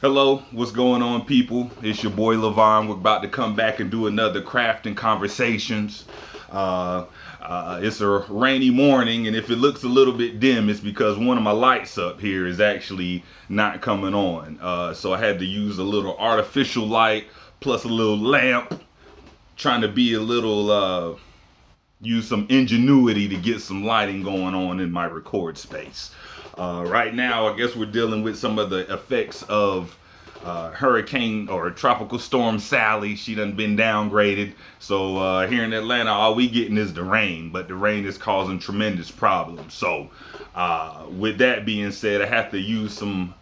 Hello, what's going on, people? It's your boy Levon. We're about to come back and do another crafting conversations. It's a rainy morning, and if it looks a little bit dim, it's because one of my lights up here is actually not coming on. So I had to use a little artificial light plus a little lamp, trying to be a little use some ingenuity to get some lighting going on in my record space. Right now, I guess we're dealing with some of the effects of Hurricane or Tropical Storm Sally. She done been downgraded. So here in Atlanta, all we getting is the rain, but the rain is causing tremendous problems. So with that being said, I have to use some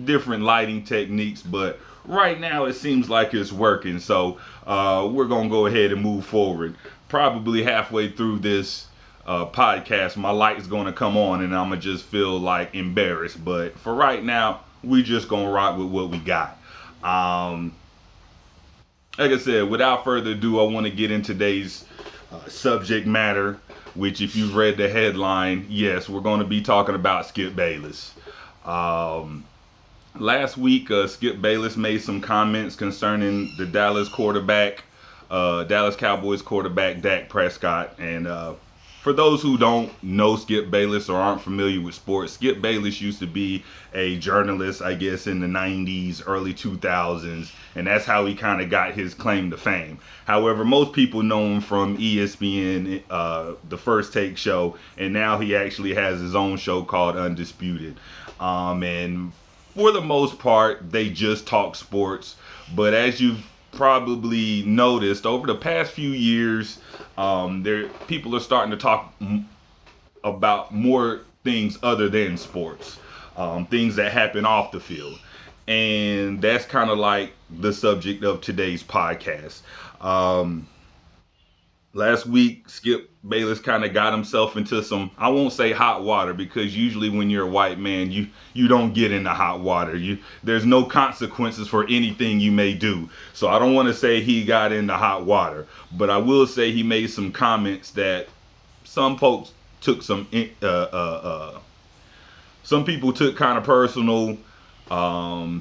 different lighting techniques, but right now it seems like it's working. So we're going to go ahead and move forward. Probably halfway through this podcast, my light is going to come on and I'm going to just feel like embarrassed. But for right now, we just going to rock with what we got. Like I said, without further ado, I want to get in today's subject matter, which if you've read the headline, yes, we're going to be talking about Skip Bayless. Last week, Skip Bayless made some comments concerning the Dallas Cowboys quarterback, Dak Prescott. And for those who don't know Skip Bayless or aren't familiar with sports, Skip Bayless used to be a journalist, I guess, in the 90s, early 2000s, and that's how he kind of got his claim to fame. However, most people know him from ESPN, the First Take show, and now he actually has his own show called Undisputed. And for the most part, they just talk sports, but as you've probably noticed over the past few years, people are starting to talk about more things other than sports, things that happen off the field, and that's kind of like the subject of today's podcast. Last week, Skip Bayless kind of got himself into some, I won't say hot water, because usually when you're a white man, you don't get into hot water. There's no consequences for anything you may do. So I don't want to say he got into hot water, but I will say he made some comments that some folks took some people took kind of personal. A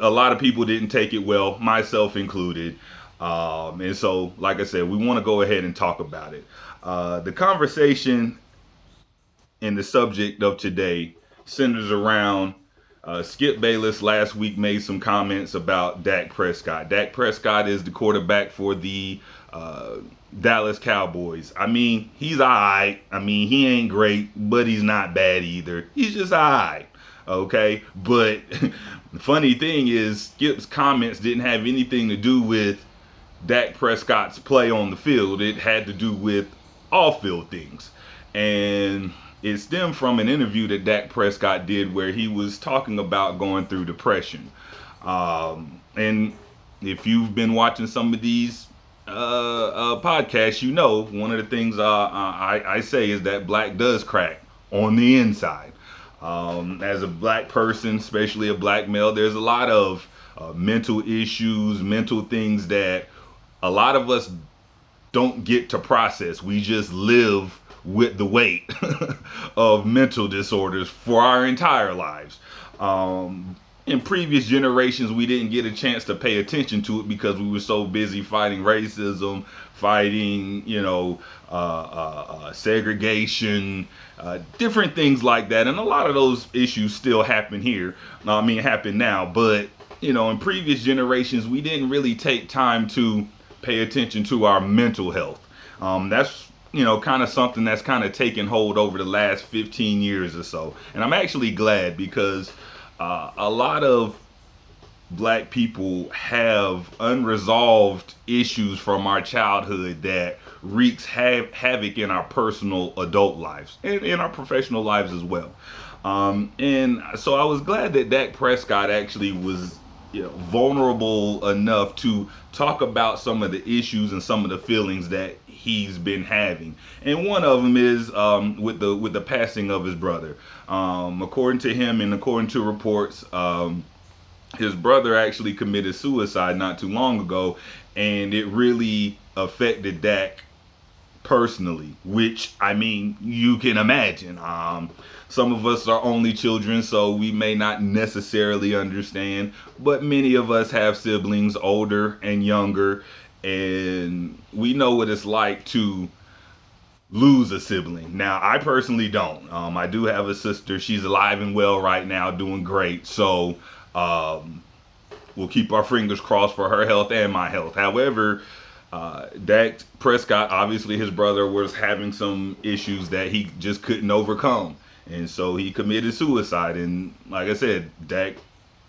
lot of people didn't take it well, myself included. And so, like I said, we want to go ahead and talk about it. The conversation and the subject of today centers around Skip Bayless last week made some comments about Dak Prescott. Dak Prescott is the quarterback for the Dallas Cowboys. I mean, he's all right. I mean, he ain't great, but he's not bad either. He's just all right. Okay. But the funny thing is, Skip's comments didn't have anything to do with Dak Prescott's play on the field. It had to do with off-field things. And it stemmed from an interview that Dak Prescott did where he was talking about going through depression. And if you've been watching some of these podcasts, you know one of the things I say is that black does crack on the inside. As a black person, especially a black male, there's a lot of mental issues, mental things that a lot of us don't get to process. We just live with the weight of mental disorders for our entire lives. In previous generations, we didn't get a chance to pay attention to it because we were so busy fighting racism, fighting, segregation, different things like that. And a lot of those issues still happen here. Happen now. But, in previous generations, we didn't really take time to pay attention to our mental health. That's kind of something that's kind of taken hold over the last 15 years or so. And I'm actually glad because a lot of black people have unresolved issues from our childhood that wreaks havoc in our personal adult lives and in our professional lives as well. And so I was glad that Dak Prescott actually was vulnerable enough to talk about some of the issues and some of the feelings that he's been having. And one of them is with the passing of his brother. According to him and according to reports, his brother actually committed suicide not too long ago, and it really affected Dak personally, which, I mean, you can imagine. Some of us are only children, so we may not necessarily understand, but many of us have siblings, older and younger, and we know what it's like to lose a sibling. Now, I personally don't. I do have a sister. She's alive and well right now, doing great. So, um, we'll keep our fingers crossed for her health and my health. However, Dak Prescott, obviously his brother was having some issues that he just couldn't overcome. And so he committed suicide. And like I said, Dak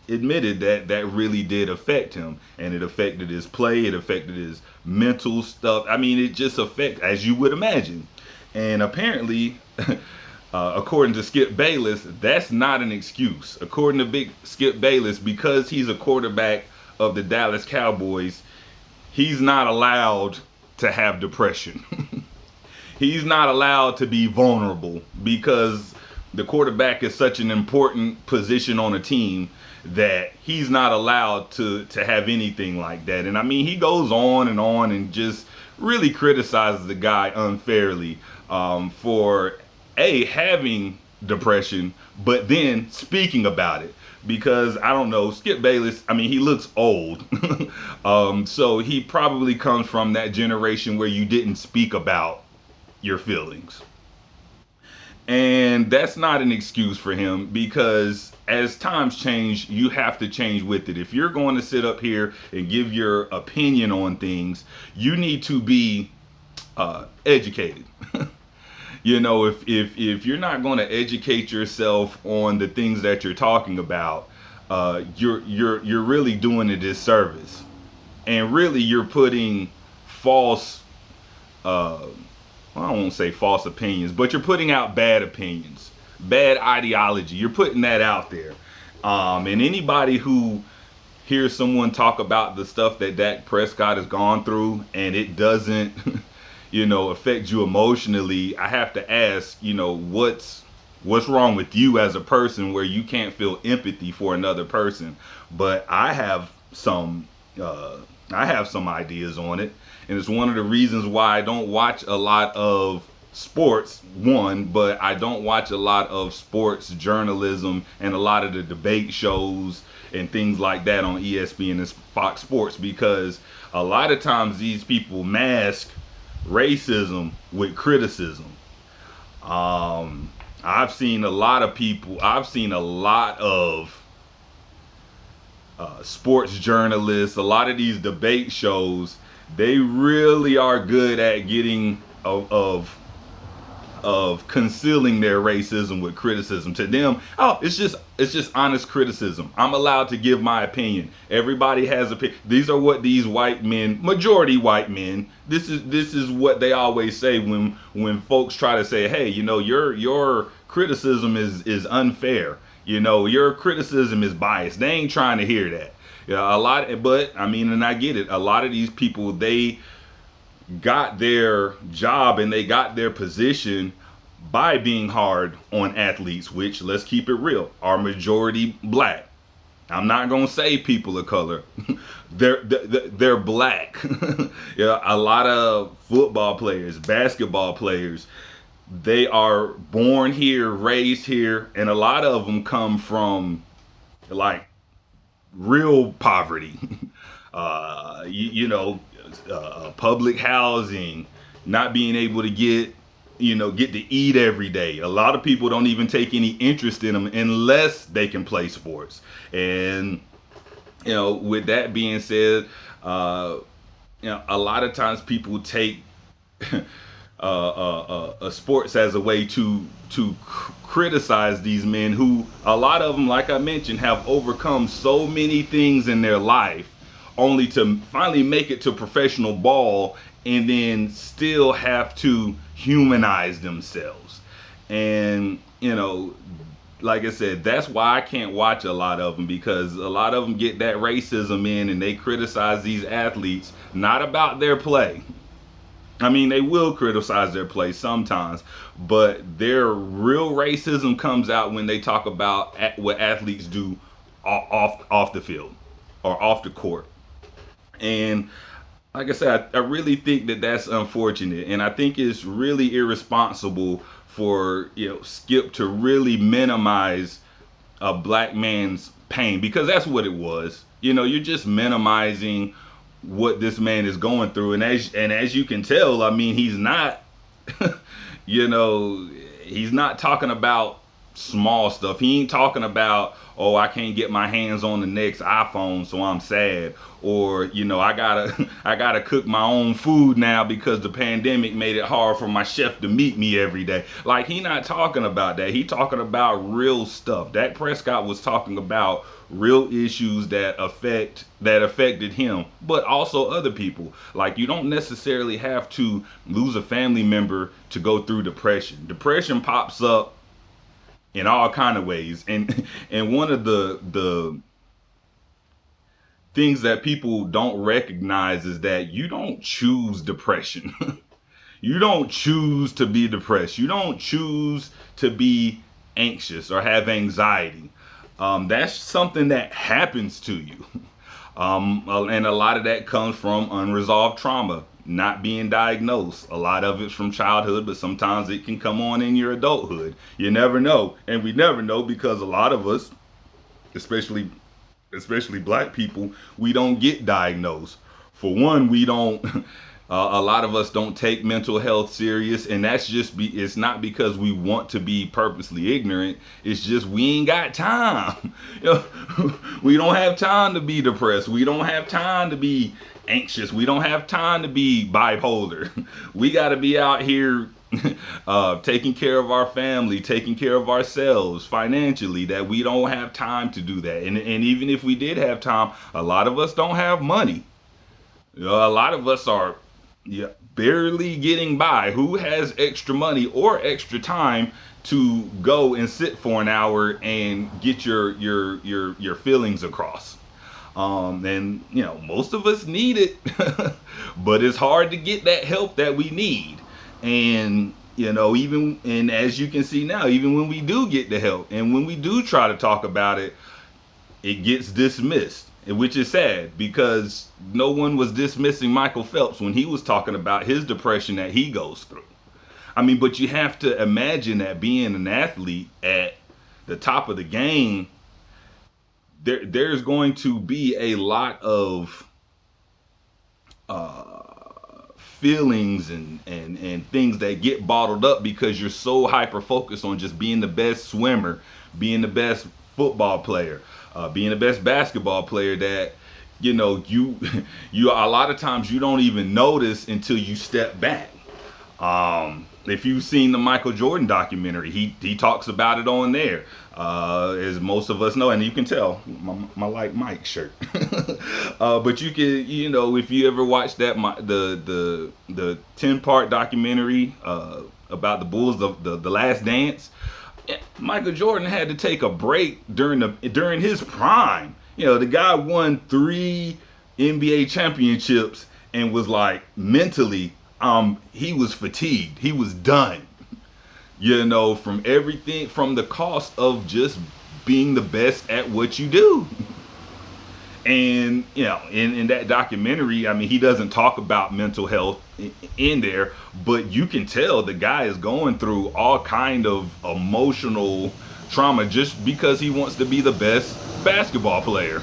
admitted that that really did affect him. And it affected his play. It affected his mental stuff. I mean, it just affected, as you would imagine. And apparently, according to Skip Bayless, that's not an excuse. According to Big Skip Bayless, because he's a quarterback of the Dallas Cowboys, he's not allowed to have depression. He's not allowed to be vulnerable because the quarterback is such an important position on a team that he's not allowed to have anything like that. And I mean, he goes on and just really criticizes the guy unfairly for having depression, but then speaking about it. Because I don't know, Skip Bayless, I mean, he looks old. So he probably comes from that generation where you didn't speak about your feelings. And that's not an excuse for him, because as times change, you have to change with it. If you're going to sit up here and give your opinion on things, you need to be educated. You know, if you're not going to educate yourself on the things that you're talking about, you're really doing a disservice, and really you're putting false, well, I won't say false opinions, but you're putting out bad opinions, bad ideology. You're putting that out there, and anybody who hears someone talk about the stuff that Dak Prescott has gone through and it doesn't affect you emotionally, I have to ask, what's wrong with you as a person where you can't feel empathy for another person? But I have some ideas on it, and it's one of the reasons why I don't watch a lot of sports, one, but I don't watch a lot of sports journalism and a lot of the debate shows and things like that on ESPN and Fox Sports, because a lot of times these people mask racism with criticism. I've seen a lot of sports journalists, a lot of these debate shows. They really are good at getting of concealing their racism with criticism. To them, it's just honest criticism. I'm allowed to give my opinion. Everybody has opinion. These are what these white men, majority white men, this is what they always say when folks try to say, hey, your criticism is unfair. Your criticism is biased. They ain't trying to hear that. But I mean, and I get it. A lot of these people, they got their job and they got their position by being hard on athletes, which, let's keep it real, are majority black. I'm not gonna say people of color. they're black. A lot of football players, basketball players, they are born here, raised here, and a lot of them come from like real poverty. Public housing, not being able to get to eat every day. A lot of people don't even take any interest in them unless they can play sports. And with that being said, a lot of times people take sports as a way to criticize these men who, a lot of them, like I mentioned, have overcome so many things in their life only to finally make it to professional ball and then still have to humanize themselves. And like I said, that's why I can't watch a lot of them, because a lot of them get that racism in and they criticize these athletes not about their play. I mean, they will criticize their play sometimes, but their real racism comes out when they talk about what athletes do off the field or off the court. And like I said, I really think that that's unfortunate, and I think it's really irresponsible for Skip to really minimize a black man's pain, because that's what it was. You're just minimizing what this man is going through, and as you can tell, I mean, he's not, you know, he's not talking about small stuff. He ain't talking about, oh, I can't get my hands on the next iPhone, so I'm sad, or I gotta I gotta cook my own food now because the pandemic made it hard for my chef to meet me every day. Like, he not talking about that. He talking about real stuff. Dak Prescott was talking about real issues that affected him, but also other people. Like, you don't necessarily have to lose a family member to go through depression. Depression pops up in all kind of ways, and one of the things that people don't recognize is that you don't choose depression. You don't choose to be depressed. You don't choose to be anxious or have anxiety. That's something that happens to you. And a lot of that comes from unresolved trauma, not being diagnosed. A lot of it's from childhood, but sometimes it can come on in your adulthood. You never know. And we never know because a lot of us, especially black people, we don't get diagnosed. For one, we don't a lot of us don't take mental health serious, and it's not because we want to be purposely ignorant. It's just we ain't got time. We don't have time to be depressed. We don't have time to be anxious. We don't have time to be bipolar. We got to be out here taking care of our family, taking care of ourselves financially, that we don't have time to do that. And even if we did have time, a lot of us don't have money. A lot of us are barely getting by. Who has extra money or extra time to go and sit for an hour and get your feelings across? And most of us need it, but it's hard to get that help that we need. And and as you can see now, even when we do get the help and when we do try to talk about it, it gets dismissed, which is sad, because no one was dismissing Michael Phelps when he was talking about his depression that he goes through. I mean, but you have to imagine that being an athlete at the top of the game, there's going to be a lot of feelings and things that get bottled up because you're so hyper focused on just being the best swimmer, being the best football player, being the best basketball player, that you a lot of times you don't even notice until you step back. If you've seen the Michael Jordan documentary, he talks about it on there, as most of us know, and you can tell my like Mike shirt. But you can, if you ever watched that the 10-part documentary about the Bulls, the Last Dance, Michael Jordan had to take a break during his prime. The guy won 3 NBA championships and was like mentally, he was fatigued. He was done. From everything, from the cost of just being the best at what you do. And in that documentary, I mean, he doesn't talk about mental health in there, but you can tell the guy is going through all kind of emotional trauma just because he wants to be the best basketball player.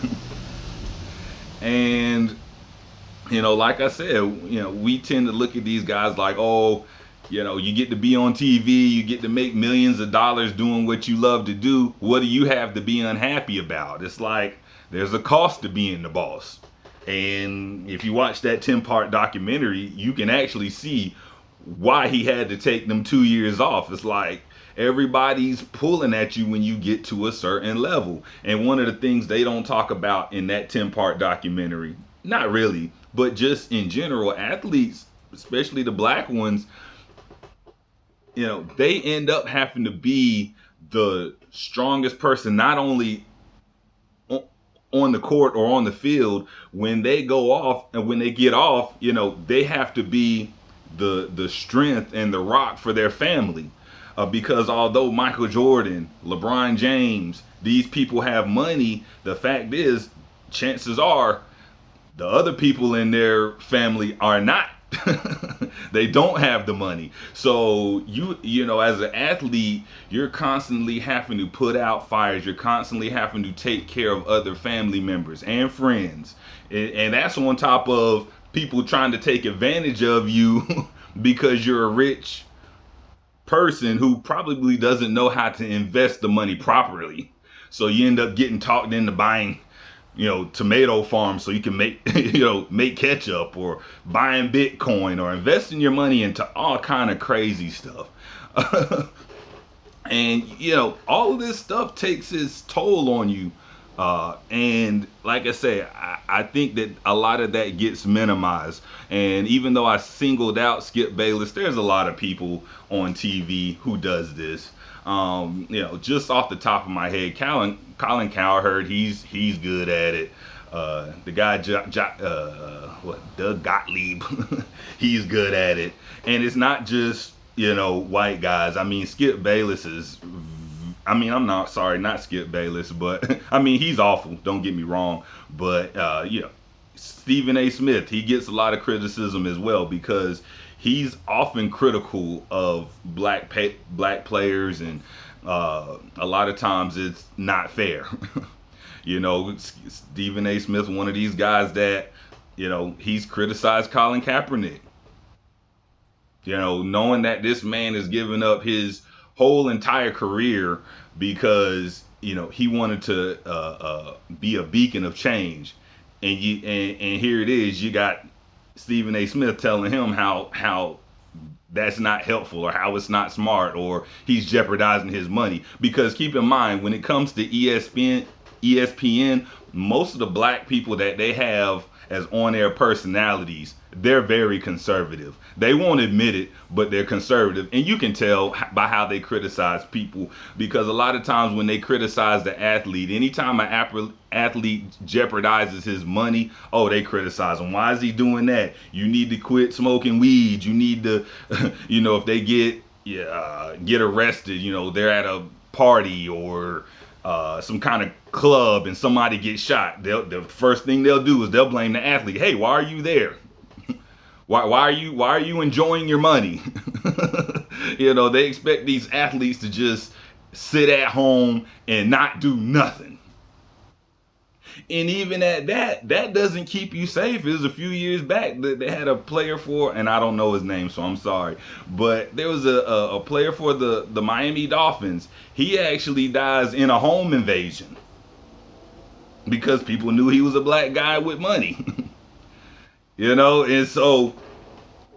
And like I said, we tend to look at these guys like, oh, you get to be on TV, you get to make millions of dollars doing what you love to do. What do you have to be unhappy about? It's like, there's a cost to being the boss. And if you watch that 10-part documentary, you can actually see why he had to take them 2 years off. It's like everybody's pulling at you when you get to a certain level. And one of the things they don't talk about in that 10-part documentary, not really, but just in general, athletes, especially the black ones, they end up having to be the strongest person, not only on the court or on the field. When they go off and when they get off, they have to be the strength and the rock for their family. Because although Michael Jordan, LeBron James, these people have money, the fact is, chances are the other people in their family are not They don't have the money. So you know, as an athlete, you're constantly having to put out fires. You're constantly having to take care of other family members and friends. And that's on top of people trying to take advantage of you because you're a rich person who probably doesn't know how to invest the money properly. So you end up getting talked into buying, you know, tomato farms so you can make make ketchup, or buying Bitcoin, or investing your money into all kind of crazy stuff. And you know, all of this stuff takes its toll on you. And like I say, I think that a lot of that gets minimized. And even though I singled out Skip Bayless, there's a lot of people on TV who does this. You know, just off the top of my head, Colin Cowherd, he's good at it. The guy, Doug Gottlieb, he's good at it. And it's not just, you know, white guys. I mean, Skip Bayless is, I mean, I'm not sorry, not Skip Bayless, but I mean, he's awful. Don't get me wrong. But, you know, Stephen A. Smith, he gets a lot of criticism as well because he's often critical of black players, and a lot of times it's not fair. You know, Stephen A. Smith, one of these guys that, you know, he's criticized Colin Kaepernick. You know, knowing that this man has given up his whole entire career because, you know, he wanted to be a beacon of change, and here it is, you got Stephen A. Smith telling him how that's not helpful, or how it's not smart, or he's jeopardizing his money. Because keep in mind, when it comes to ESPN, most of the black people that they have as on-air personalities, they're very conservative. They won't admit it, but they're conservative. And you can tell by how they criticize people, because a lot of times when they criticize the athlete, anytime an athlete jeopardizes his money, oh, they criticize him. Why is he doing that? You need to quit smoking weed. You need to, you know, if they get arrested, you know, they're at a party or some kind of club and somebody gets shot, the first thing they'll do is they'll blame the athlete. Hey, why are you there? Why are you enjoying your money? You know, they expect these athletes to just sit at home and not do nothing. And even at that doesn't keep you safe. It was a few years back that they had a player for, and I don't know his name, so I'm sorry, but there was a player for the Miami Dolphins. He actually dies in a home invasion because people knew he was a black guy with money. You know, and so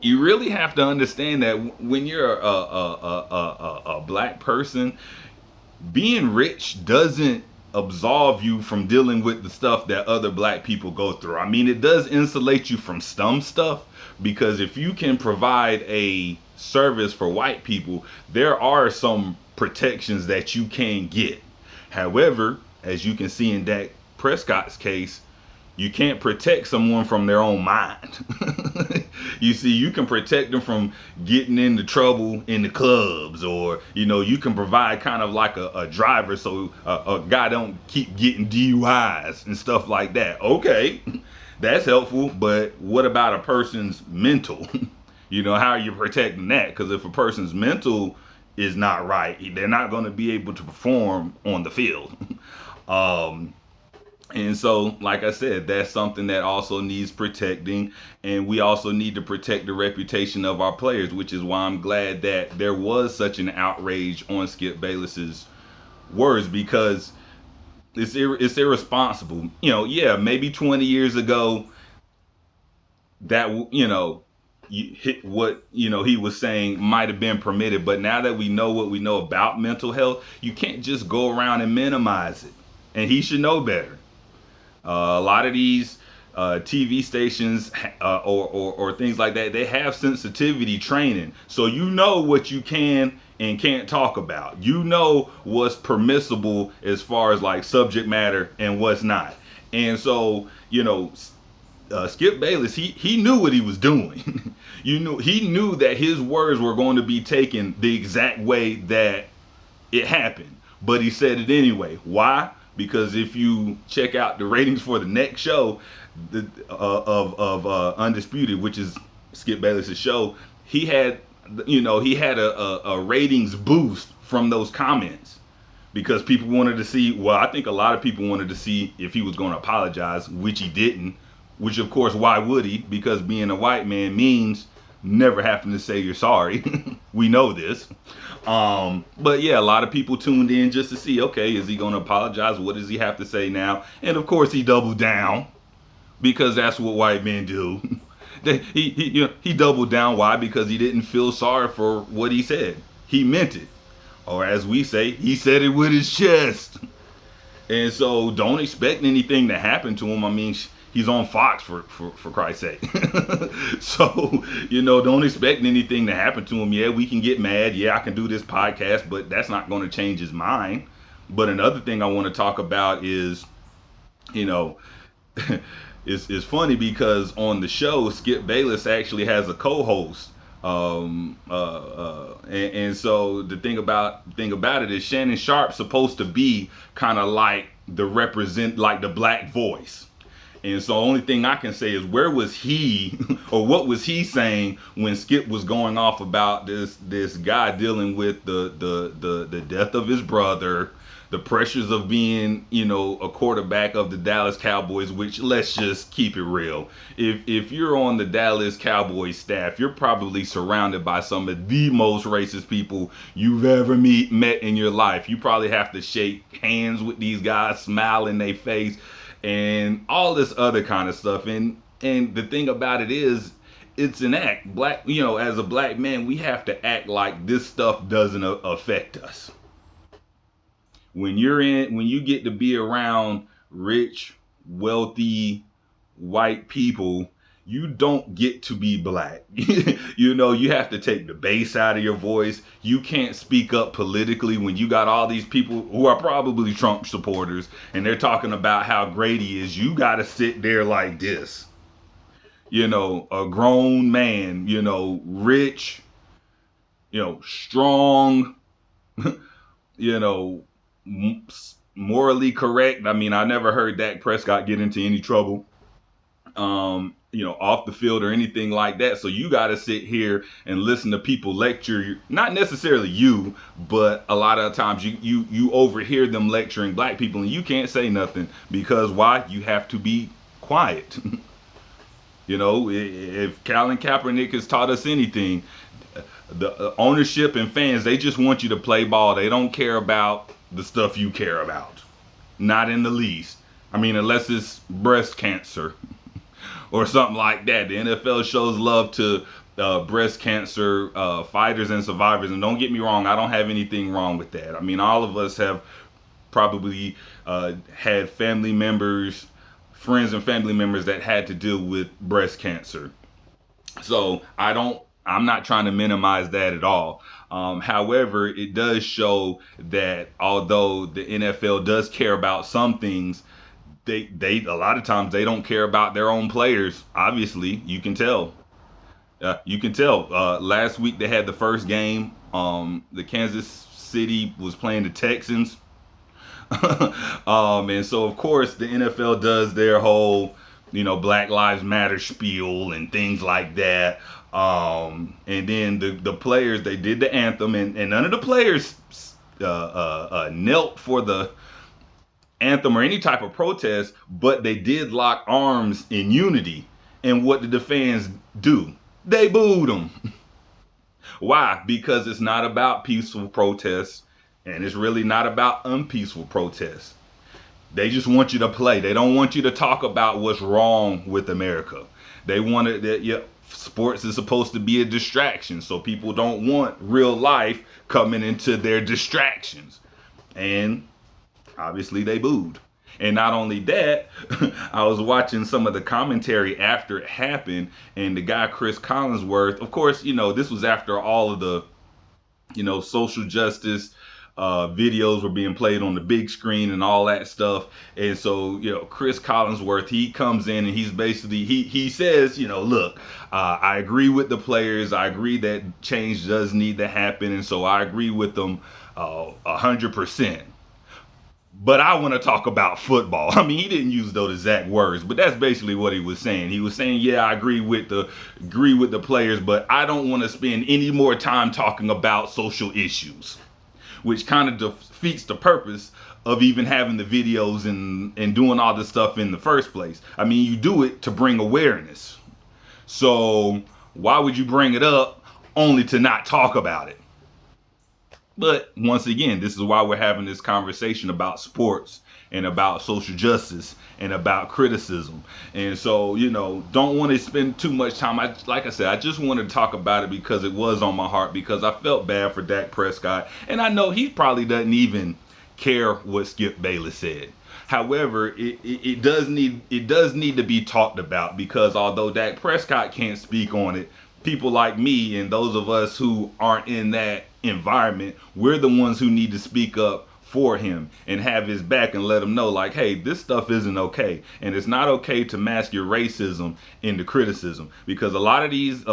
you really have to understand that when you're a black person, being rich doesn't absolve you from dealing with the stuff that other black people go through. I mean, it does insulate you from some stuff, because if you can provide a service for white people, there are some protections that you can get. However, as you can see in Dak Prescott's case, you can't protect someone from their own mind. You see, you can protect them from getting into trouble in the clubs, or, you know, you can provide kind of like a driver so a guy don't keep getting DUIs and stuff like that. Okay, that's helpful, but what about a person's mental? You know, how are you protecting that? Because if a person's mental is not right, they're not going to be able to perform on the field. And so, like I said, that's something that also needs protecting. And we also need to protect the reputation of our players, which is why I'm glad that there was such an outrage on Skip Bayless's words, because it's irresponsible. You know, yeah, maybe 20 years ago that, you know, what, you know, he was saying might have been permitted. But now that we know what we know about mental health, you can't just go around and minimize it. And he should know better. A lot of these TV stations or things like that, they have sensitivity training. So you know what you can and can't talk about. You know what's permissible as far as like subject matter and what's not. And so, you know, Skip Bayless, he knew what he was doing. He knew that his words were going to be taken the exact way that it happened. But he said it anyway. Why? Because if you check out the ratings for the next show of Undisputed, which is Skip Bayless' show, he had, he had a ratings boost from those comments because people wanted to see. Well, I think a lot of people wanted to see if he was going to apologize, which he didn't. Which, of course, why would he? Because being a white man means never having to say you're sorry. We know this. But yeah, a lot of people tuned in just to see, okay, is he going to apologize? What does he have to say now? And of course, he doubled down because that's what white men do. He doubled down. Why? Because he didn't feel sorry for what he said. He meant it. Or as we say, he said it with his chest. And so don't expect anything to happen to him. I mean, he's on Fox for Christ's sake. So, don't expect anything to happen to him. Yeah, we can get mad. Yeah, I can do this podcast, but that's not going to change his mind. But another thing I want to talk about is, it's funny because on the show, Skip Bayless actually has a co-host. And so the thing about it is Shannon Sharp's supposed to be kind of like the black voice. And so the only thing I can say is where was he or what was he saying when Skip was going off about this guy dealing with the death of his brother, the pressures of being, a quarterback of the Dallas Cowboys, which let's just keep it real. If you're on the Dallas Cowboys staff, you're probably surrounded by some of the most racist people you've ever met in your life. You probably have to shake hands with these guys, smile in their face, and all this other kind of stuff. And the thing about it is, it's an act. As a black man, we have to act like this stuff doesn't affect us. When you get to be around rich, wealthy, white people, you don't get to be black. You have to take the bass out of your voice. You can't speak up politically when you got all these people who are probably Trump supporters and they're talking about how great he is. You got to sit there like this. A grown man, rich, strong, morally correct. I mean, I never heard Dak Prescott get into any trouble, off the field or anything like that. So you got to sit here and listen to people lecture, not necessarily you, but a lot of times you overhear them lecturing black people and you can't say nothing because why? You have to be quiet. If Colin Kaepernick has taught us anything, the ownership and fans, they just want you to play ball. They don't care about the stuff you care about. Not in the least. I mean, unless it's breast cancer or something like that. The NFL shows love to breast cancer fighters and survivors. And don't get me wrong, I don't have anything wrong with that. I mean, all of us have probably had family members, friends and family members that had to deal with breast cancer. So I'm not trying to minimize that at all. However, it does show that although the NFL does care about some things, they a lot of times they don't care about their own players. Obviously, you can tell. Last week they had the first game. The Kansas City was playing the Texans. And so of course the NFL does their whole, Black Lives Matter spiel and things like that. And then the players, they did the anthem, and none of the players knelt for the anthem or any type of protest, but they did lock arms in unity. And what did the fans do? They booed them. Why? Because it's not about peaceful protests, and it's really not about unpeaceful protests. They just want you to play. They don't want you to talk about what's wrong with America. They wanted that. Yeah, sports is supposed to be a distraction, so people don't want real life coming into their distractions. And obviously they booed. And not only that, I was watching some of the commentary after it happened, and the guy Chris Collinsworth, of course, this was after all of the, social justice videos were being played on the big screen and all that stuff. And so, Chris Collinsworth, he comes in and he's basically, he says, look, I agree with the players. I agree that change does need to happen. And so I agree with them 100%. but I want to talk about football. I mean, he didn't use those exact words, but that's basically what he was saying. He was saying, yeah, I agree with the players, but I don't want to spend any more time talking about social issues, which kind of defeats the purpose of even having the videos and doing all this stuff in the first place. I mean, you do it to bring awareness. So why would you bring it up only to not talk about it? But once again, this is why we're having this conversation about sports and about social justice and about criticism. And so, don't want to spend too much time. Like I said, I just wanted to talk about it because it was on my heart, because I felt bad for Dak Prescott. And I know he probably doesn't even care what Skip Bayless said. However, it does need to be talked about, because although Dak Prescott can't speak on it, people like me and those of us who aren't in that environment, we're the ones who need to speak up for him and have his back and let him know, like, hey, this stuff isn't okay, and it's not okay to mask your racism into criticism. Because a lot of these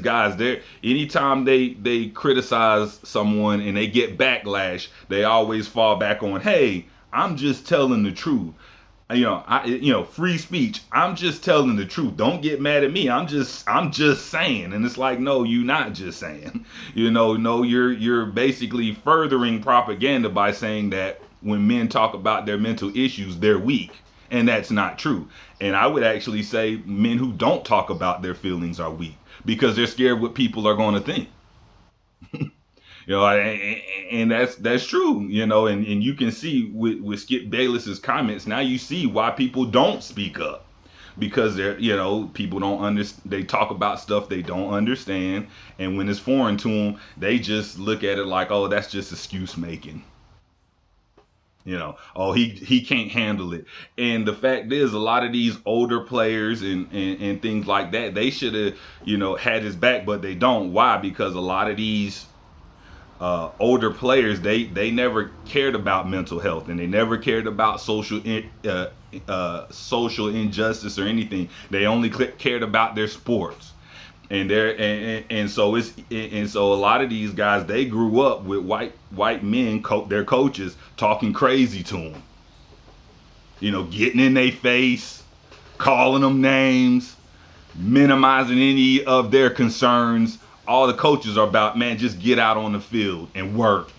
guys, they anytime they criticize someone and they get backlash, they always fall back on, hey, I'm just telling the truth. Free speech. I'm just telling the truth. Don't get mad at me. I'm just saying. And it's like, no, you're not just saying. No, you're basically furthering propaganda by saying that when men talk about their mental issues, they're weak. And that's not true. And I would actually say men who don't talk about their feelings are weak, because they're scared what people are going to think. And that's true. And you can see with Skip Bayless's comments, now you see why people don't speak up, because people don't understand. They talk about stuff they don't understand, and when it's foreign to them, they just look at it like, oh, that's just excuse making. Oh, he can't handle it. And the fact is, a lot of these older players and things like that, they should have had his back, but they don't. Why? Because a lot of these older players, they never cared about mental health, and they never cared about social injustice or anything. They only cared about their sports, and so a lot of these guys, they grew up with white men, their coaches, talking crazy to them, getting in their face, calling them names, minimizing any of their concerns. All the coaches are about, man, just get out on the field and work,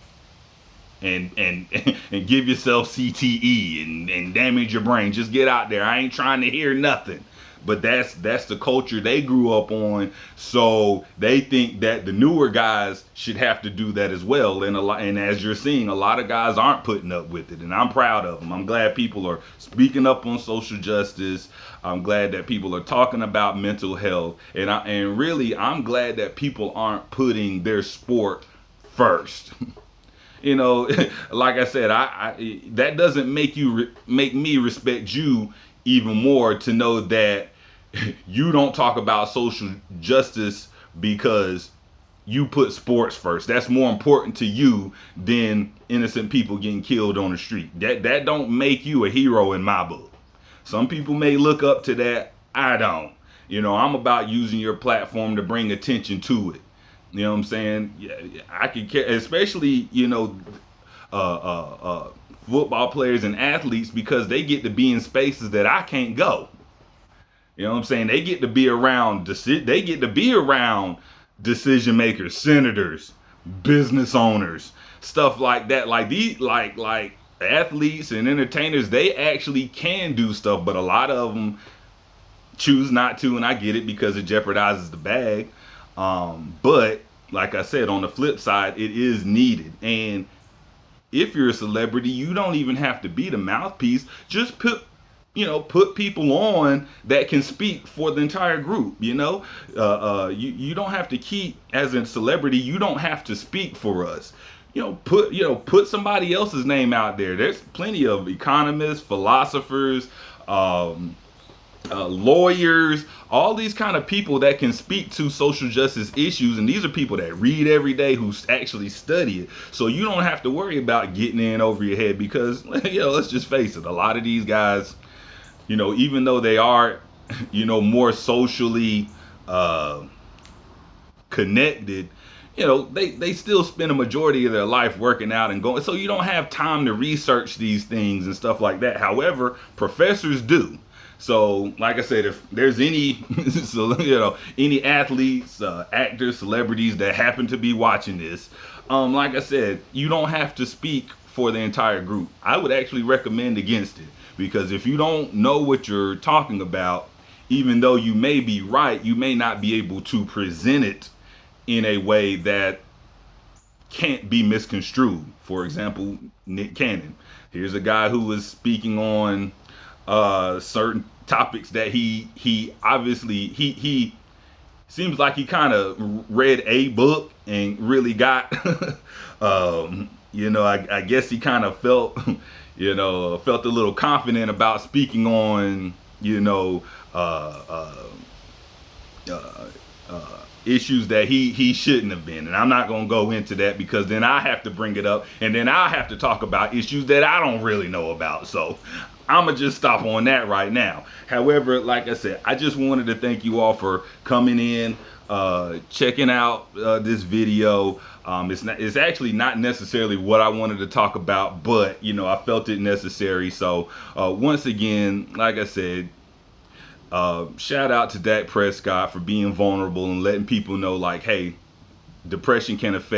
and and give yourself CTE and damage your brain. Just get out there. I ain't trying to hear nothing. But that's the culture they grew up on. So they think that the newer guys should have to do that as well. And as you're seeing, a lot of guys aren't putting up with it, and I'm proud of them. I'm glad people are speaking up on social justice. I'm glad that people are talking about mental health, and really, I'm glad that people aren't putting their sport first. Like I said, I that doesn't make me respect you even more, to know that you don't talk about social justice because you put sports first. That's more important to you than innocent people getting killed on the street. That don't make you a hero in my book. Some people may look up to that. I don't. I'm about using your platform to bring attention to it. You know what I'm saying? Yeah, I can care, especially uh, uh, uh, football players and athletes, because they get to be in spaces that I can't go. You know what I'm saying? They get to be around. They get to be around decision makers, senators, business owners, stuff like that. Like these, like athletes and entertainers, they actually can do stuff, but a lot of them choose not to, and I get it, because it jeopardizes the bag. But like I said, on the flip side, it is needed. And if you're a celebrity, you don't even have to be the mouthpiece. Just put people on that can speak for the entire group. You don't have to keep, as a celebrity, you don't have to speak for us. Put somebody else's name out there. There's plenty of economists, philosophers, lawyers, all these kind of people that can speak to social justice issues, and these are people that read every day, who actually study it. So you don't have to worry about getting in over your head, because let's just face it, a lot of these guys, even though they are more socially connected, they still spend a majority of their life working out and going, so you don't have time to research these things and stuff like that. However, professors do. So, like I said, if there's any, any athletes, actors, celebrities that happen to be watching this, like I said, you don't have to speak for the entire group. I would actually recommend against it, because if you don't know what you're talking about, even though you may be right, you may not be able to present it in a way that can't be misconstrued. For example, Nick Cannon. Here's a guy who was speaking on certain topics that he obviously he seems like he kind of read a book and really got I guess he kind of felt felt a little confident about speaking on uh, uh, issues that he shouldn't have been. And I'm not going to go into that, because then I have to bring it up and then I have to talk about issues that I don't really know about. So I'm going to just stop on that right now. However, like I said, I just wanted to thank you all for coming in, checking out this video. It's actually not necessarily what I wanted to talk about, but I felt it necessary. So once again, like I said, shout out to Dak Prescott for being vulnerable and letting people know, like, hey, depression if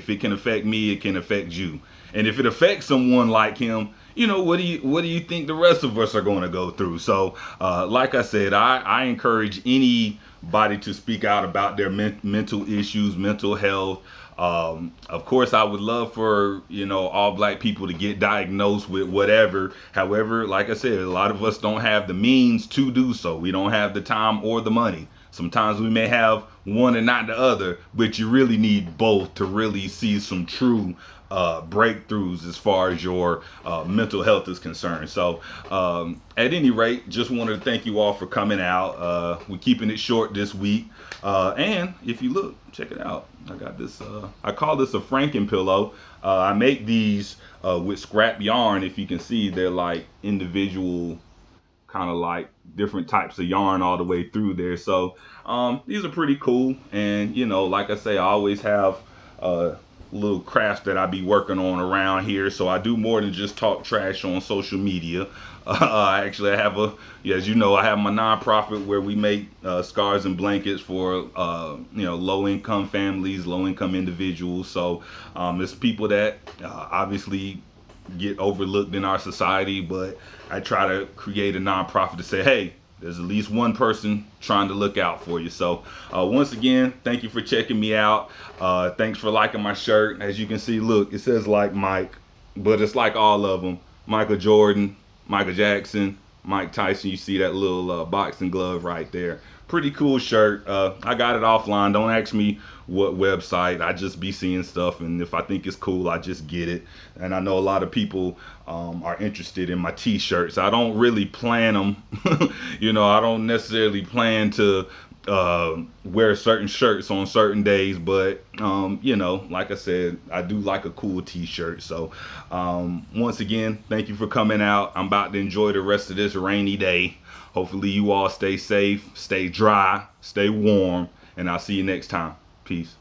it can affect me, it can affect you. And if it affects someone like him, what do you think the rest of us are going to go through? So, like I said, I encourage anybody to speak out about their mental issues, mental health. Of course, I would love for all black people to get diagnosed with whatever. However, like I said, a lot of us don't have the means to do so. We don't have the time or the money. Sometimes we may have one and not the other, but you really need both to really see some true breakthroughs as far as your mental health is concerned. So at any rate, just wanted to thank you all for coming out. We're keeping it short this week, and if you look, check it out, I got this I call this a Franken pillow. I make these with scrap yarn. If you can see, they're like individual, kind of like different types of yarn all the way through there. So these are pretty cool. And like I say, I always have little crafts that I be working on around here. So I do more than just talk trash on social media. Actually, I have as you know, I have my nonprofit where we make scarves and blankets for low-income families, low-income individuals. So it's people that obviously get overlooked in our society, but I try to create a nonprofit to say, hey, there's at least one person trying to look out for you. So once again, thank you for checking me out. Thanks for liking my shirt. As you can see, look, it says like Mike, but it's like all of them. Michael Jordan, Michael Jackson, Mike Tyson. You see that little boxing glove right there. Pretty cool shirt. I got it offline. Don't ask me what website. I just be seeing stuff, and if I think it's cool, I just get it. And I know a lot of people are interested in my t-shirts. I don't really plan them. I don't necessarily plan to wear certain shirts on certain days, but like I said, I do like a cool t-shirt. So once again, thank you for coming out. I'm about to enjoy the rest of this rainy day. Hopefully you all stay safe, stay dry, stay warm, and I'll see you next time. Peace.